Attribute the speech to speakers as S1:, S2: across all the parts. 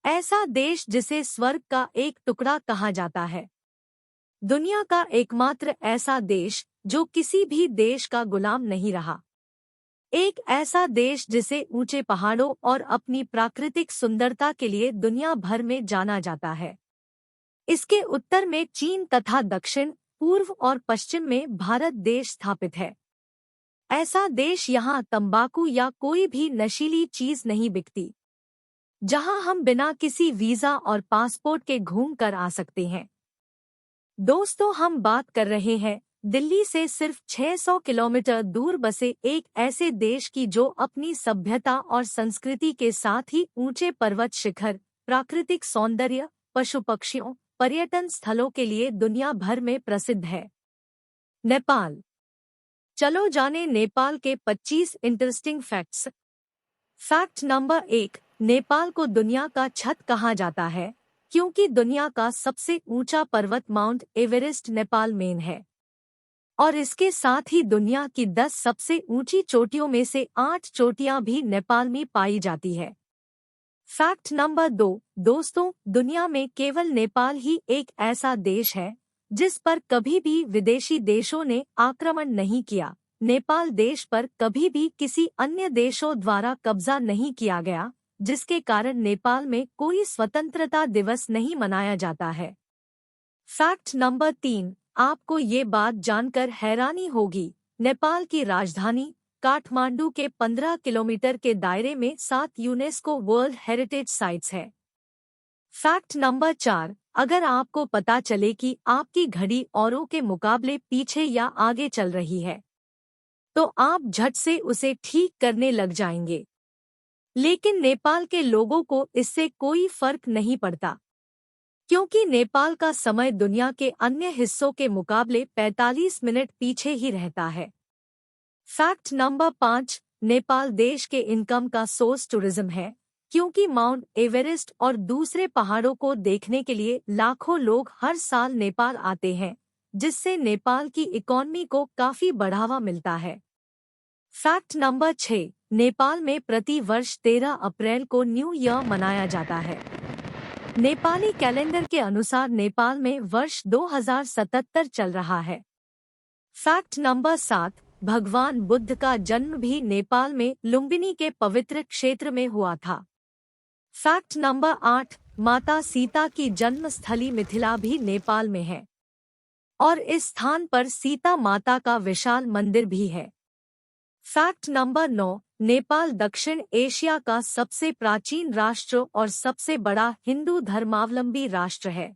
S1: ऐसा देश जिसे स्वर्ग का एक टुकड़ा कहा जाता है। दुनिया का एकमात्र ऐसा देश जो किसी भी देश का गुलाम नहीं रहा। एक ऐसा देश जिसे ऊंचे पहाड़ों और अपनी प्राकृतिक सुंदरता के लिए दुनिया भर में जाना जाता है। इसके उत्तर में चीन तथा दक्षिण, पूर्व और पश्चिम में भारत देश स्थापित है। ऐसा देश यहाँ तंबाकू या कोई भी नशीली चीज नहीं बिकती, जहाँ हम बिना किसी वीजा और पासपोर्ट के घूम कर आ सकते हैं। दोस्तों, हम बात कर रहे हैं दिल्ली से सिर्फ 600 किलोमीटर दूर बसे एक ऐसे देश की जो अपनी सभ्यता और संस्कृति के साथ ही ऊंचे पर्वत शिखर, प्राकृतिक सौंदर्य, पशु पक्षियों, पर्यटन स्थलों के लिए दुनिया भर में प्रसिद्ध है। नेपाल। चलो जाने नेपाल के 25 interesting facts. Fact number 1, Nepal को दुनिया का छत कहा जाता है क्योंकि दुनिया का सबसे ऊंचा पर्वत माउंट एवरेस्ट नेपाल में है और इसके साथ ही दुनिया की 10 सबसे ऊंची चोटियों में से 8 चोटियां भी नेपाल में पाई जाती है। फैक्ट नंबर 2, दोस्तों, दुनिया में केवल नेपाल ही एक ऐसा देश है जिस पर कभी भी विदेशी देशों ने आक्रमण नहीं किया। नेपाल देश पर कभी भी किसी अन्य देशों द्वारा कब्जा नहीं किया गया, जिसके कारण नेपाल में कोई स्वतंत्रता दिवस नहीं मनाया जाता है। फैक्ट नंबर 3, आपको ये बात जानकर हैरानी होगी, नेपाल की राजधानी काठमांडू के 15 किलोमीटर के दायरे में 7 यूनेस्को वर्ल्ड हेरिटेज साइट्स है। फैक्ट नंबर 4, अगर आपको पता चले कि आपकी घड़ी औरों के मुकाबले पीछे या आगे चल रही है, तो आप झट से उसे ठीक करने लग जाएंगे। लेकिन नेपाल के लोगों को इससे कोई फर्क नहीं पड़ता, क्योंकि नेपाल का समय दुनिया के अन्य हिस्सों के मुकाबले 45 मिनट पीछे ही रहता है। फैक्ट नंबर 5, नेपाल देश के इनकम का सोर्स टूरिज्म है, क्योंकि माउंट एवरेस्ट और दूसरे पहाड़ों को देखने के लिए लाखों लोग हर साल नेपाल आते हैं, जिससे नेपाल की इकोनॉमी को काफी बढ़ावा मिलता है। फैक्ट नंबर 6, नेपाल में प्रति वर्ष 13 अप्रैल को न्यू ईयर मनाया जाता है। नेपाली कैलेंडर के अनुसार नेपाल में वर्ष 2077 चल रहा है। फैक्ट नंबर 7, भगवान बुद्ध का जन्म भी नेपाल में लुम्बिनी के पवित्र क्षेत्र में हुआ था। फैक्ट नंबर 8, माता सीता की जन्मस्थली मिथिला भी नेपाल में है और इस स्थान पर सीता माता का विशाल मंदिर भी है। फैक्ट नंबर 9, नेपाल दक्षिण एशिया का सबसे प्राचीन राष्ट्र और सबसे बड़ा हिंदू धर्मावलंबी राष्ट्र है।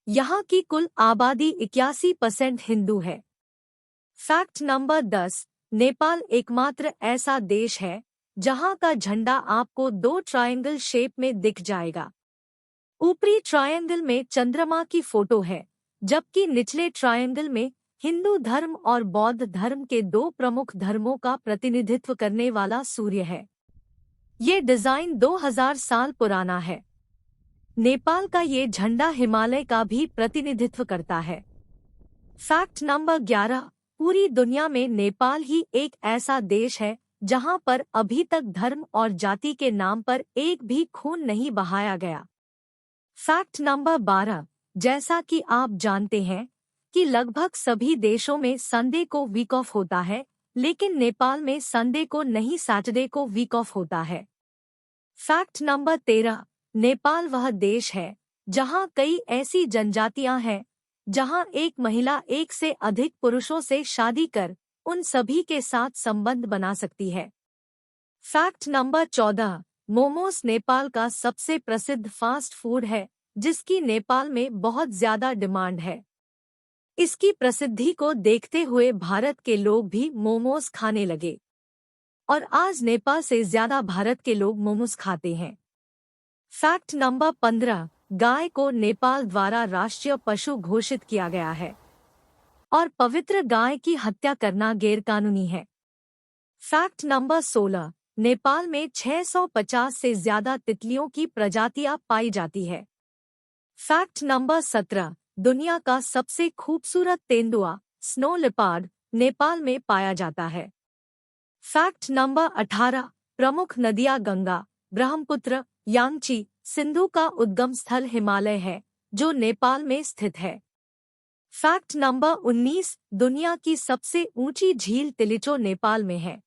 S1: यहाँ की कुल आबादी 81% हिंदू है। फैक्ट नंबर 10, नेपाल एकमात्र ऐसा देश है जहाँ का झंडा आपको 2 ट्रायंगल शेप में दिख जाएगा। ऊपरी ट्रायंगल में चंद्रमा की फोटो है, जबकि निचले ट्रायंगल में हिंदू धर्म और बौद्ध धर्म के 2 प्रमुख धर्मों का प्रतिनिधित्व करने वाला सूर्य है। ये डिजाइन 2000 साल पुराना है। नेपाल का ये झंडा हिमालय का भी प्रतिनिधित्व करता है। फैक्ट नंबर 11, पूरी दुनिया में नेपाल ही एक ऐसा देश है जहां पर अभी तक धर्म और जाति के नाम पर एक भी खून नहीं बहाया गया। फैक्ट नंबर 12, जैसा कि आप जानते हैं कि लगभग सभी देशों में संडे को वीक ऑफ होता है, लेकिन नेपाल में संडे को नहीं, सैटरडे को वीक ऑफ होता है। फैक्ट नंबर 13, नेपाल वह देश है जहां कई ऐसी जनजातियां हैं जहां एक महिला एक से अधिक पुरुषों से शादी कर उन सभी के साथ संबंध बना सकती है। फैक्ट नंबर 14, मोमोस नेपाल का सबसे प्रसिद्ध फास्ट फूड है, जिसकी नेपाल में बहुत ज्यादा डिमांड है। इसकी प्रसिद्धि को देखते हुए भारत के लोग भी मोमोज खाने लगे और आज नेपाल से ज्यादा भारत के लोग मोमोज खाते हैं। फैक्ट नंबर 15, गाय को नेपाल द्वारा राष्ट्रीय पशु घोषित किया गया है और पवित्र गाय की हत्या करना गैरकानूनी है। फैक्ट नंबर 16, नेपाल में 650 से ज्यादा तितलियों की प्रजातियां पाई जाती है। फैक्ट नंबर 17, दुनिया का सबसे खूबसूरत तेंदुआ स्नो लेपर्ड नेपाल में पाया जाता है। फैक्ट नंबर 18, प्रमुख नदियां गंगा, ब्रह्मपुत्र, यांगची, सिंधु का उद्गम स्थल हिमालय है, जो नेपाल में स्थित है। फैक्ट नंबर 19, दुनिया की सबसे ऊंची झील तिलिचो नेपाल में है।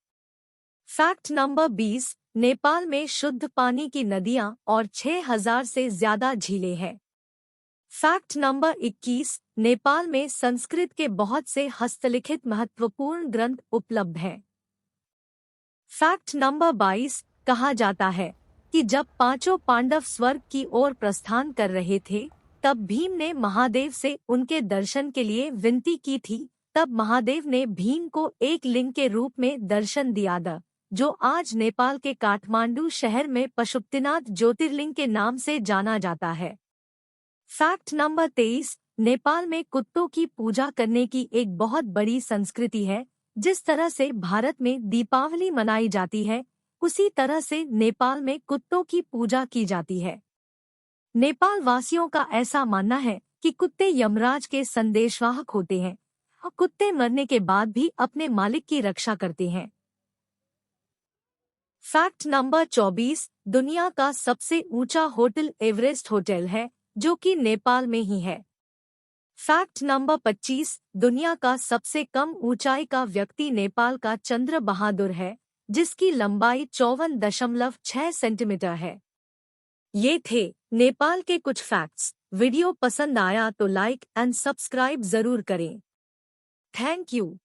S1: फैक्ट नंबर 20, नेपाल में शुद्ध पानी की नदियां और 6000 से ज्यादा झीलें हैं। फैक्ट नंबर 21, नेपाल में संस्कृत के बहुत से हस्तलिखित महत्वपूर्ण ग्रंथ उपलब्ध हैं। फैक्ट नंबर 22, कहा जाता है कि जब पांचों पांडव स्वर्ग की ओर प्रस्थान कर रहे थे, तब भीम ने महादेव से उनके दर्शन के लिए विनती की थी। तब महादेव ने भीम को एक लिंग के रूप में दर्शन दिया था, जो आज नेपाल के काठमांडू शहर में पशुपतिनाथ ज्योतिर्लिंग के नाम से जाना जाता है। फैक्ट नंबर 23, नेपाल में कुत्तों की पूजा करने की एक बहुत बड़ी संस्कृति है। जिस तरह से भारत में दीपावली मनाई जाती है, उसी तरह से नेपाल में कुत्तों की पूजा की जाती है। नेपाल वासियों का ऐसा मानना है कि कुत्ते यमराज के संदेशवाहक होते हैं और कुत्ते मरने के बाद भी अपने मालिक की रक्षा करते हैं। फैक्ट नंबर 24, दुनिया का सबसे ऊंचा होटल एवरेस्ट होटल है, जो कि नेपाल में ही है। फैक्ट नंबर 25, दुनिया का सबसे कम ऊंचाई का व्यक्ति नेपाल का चंद्र बहादुर है, जिसकी लंबाई 54.6 सेंटीमीटर है। ये थे नेपाल के कुछ फैक्ट्स। वीडियो पसंद आया तो लाइक एंड सब्सक्राइब जरूर करें। Thank you.